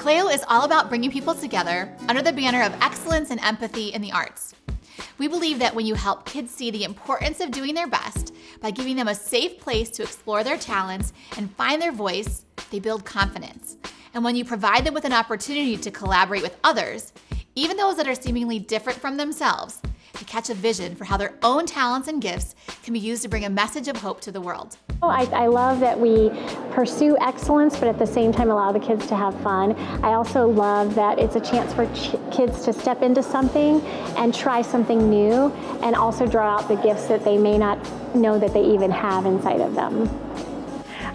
Kaleo is all about bringing people together under the banner of excellence and empathy in the arts. We believe that when you help kids see the importance of doing their best by giving them a safe place to explore their talents and find their voice, they build confidence. And when you provide them with an opportunity to collaborate with others, even those that are seemingly different from themselves, to catch a vision for how their own talents and gifts can be used to bring a message of hope to the world. I love that we pursue excellence, but at the same time allow the kids to have fun. I also love that it's a chance for kids to step into something and try something new, and also draw out the gifts that they may not know that they even have inside of them.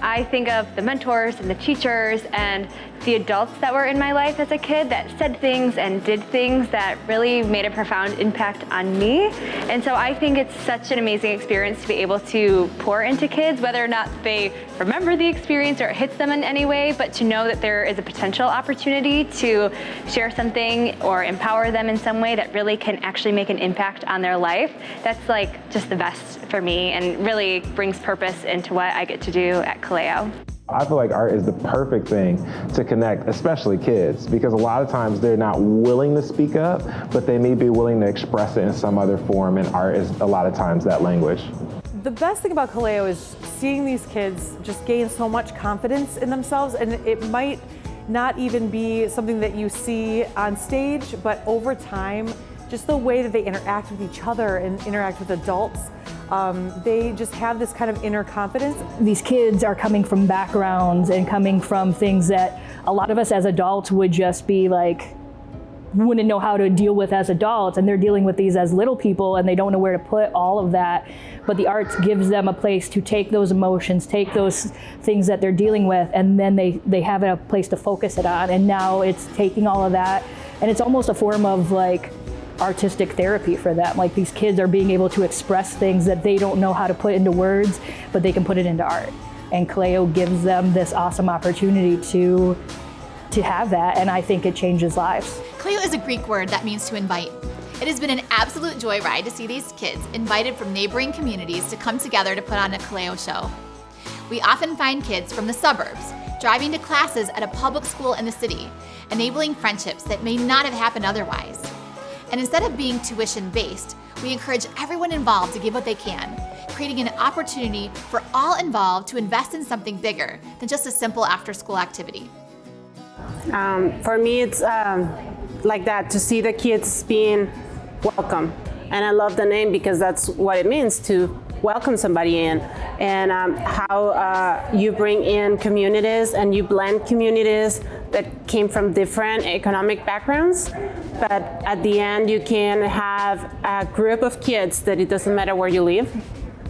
I think of the mentors and the teachers and the adults that were in my life as a kid that said things and did things that really made a profound impact on me. And so I think it's such an amazing experience to be able to pour into kids, whether or not they remember the experience or it hits them in any way, but to know that there is a potential opportunity to share something or empower them in some way that really can actually make an impact on their life. That's like just the best for me and really brings purpose into what I get to do at Kaleo. I feel like art is the perfect thing to connect, especially kids, because a lot of times they're not willing to speak up, but they may be willing to express it in some other form, and art is a lot of times that language. The best thing about Kaleo is seeing these kids just gain so much confidence in themselves, and it might not even be something that you see on stage, but over time, just the way that they interact with each other and interact with adults, they just have this kind of inner confidence. These kids are coming from backgrounds and coming from things that a lot of us as adults would just be like, wouldn't know how to deal with as adults, and they're dealing with these as little people and they don't know where to put all of that. But the arts gives them a place to take those emotions, take those things that they're dealing with, and then they have a place to focus it on. And now it's taking all of that, and it's almost a form of like artistic therapy for them. Like, these kids are being able to express things that they don't know how to put into words, but they can put it into art. And Kaleo gives them this awesome opportunity to have that, and I think it changes lives. Kaleo is a Greek word that means to invite. It has been an absolute joyride to see these kids invited from neighboring communities to come together to put on a Kaleo show. We often find kids from the suburbs driving to classes at a public school in the city, enabling friendships that may not have happened otherwise. And instead of being tuition-based, we encourage everyone involved to give what they can, creating an opportunity for all involved to invest in something bigger than just a simple after-school activity. For me, it's like that, to see the kids being welcome. And I love the name because that's what it means, to welcome somebody in. And how you bring in communities and you blend communities that came from different economic backgrounds. But at the end, you can have a group of kids that it doesn't matter where you live,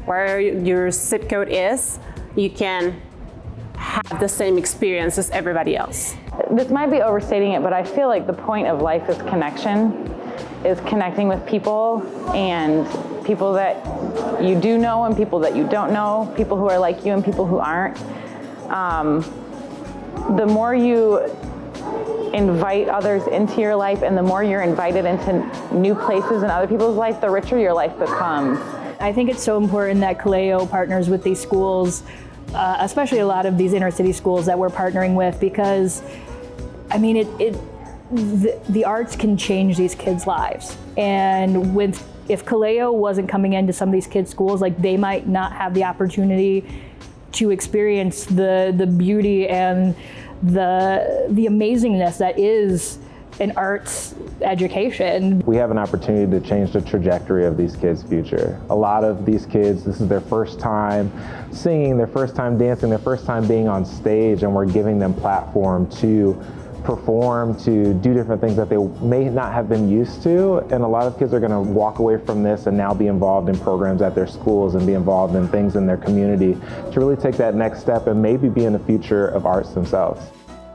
where your zip code is, you can have the same experience as everybody else. This might be overstating it, but I feel like the point of life is connection, is connecting with people, and people that you do know and people that you don't know, people who are like you and people who aren't. The more you invite others into your life and the more you're invited into new places in other people's life, the richer your life becomes. I think it's so important that Kaleo partners with these schools, especially a lot of these inner city schools that we're partnering with, because I mean, the arts can change these kids' lives. And if Kaleo wasn't coming into some of these kids' schools, like, they might not have the opportunity to experience the beauty and the amazingness that is an arts education. We have an opportunity to change the trajectory of these kids' future. A lot of these kids, this is their first time singing, their first time dancing, their first time being on stage, and we're giving them platform to perform, to do different things that they may not have been used to. And a lot of kids are going to walk away from this and now be involved in programs at their schools and be involved in things in their community to really take that next step and maybe be in the future of arts themselves.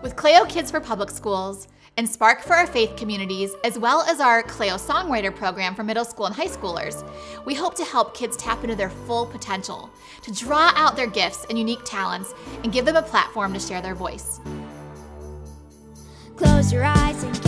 With Kaleo Kids for Public Schools and Spark for our faith communities, as well as our Kaleo Songwriter program for middle school and high schoolers, we hope to help kids tap into their full potential, to draw out their gifts and unique talents, and give them a platform to share their voice. Close your eyes and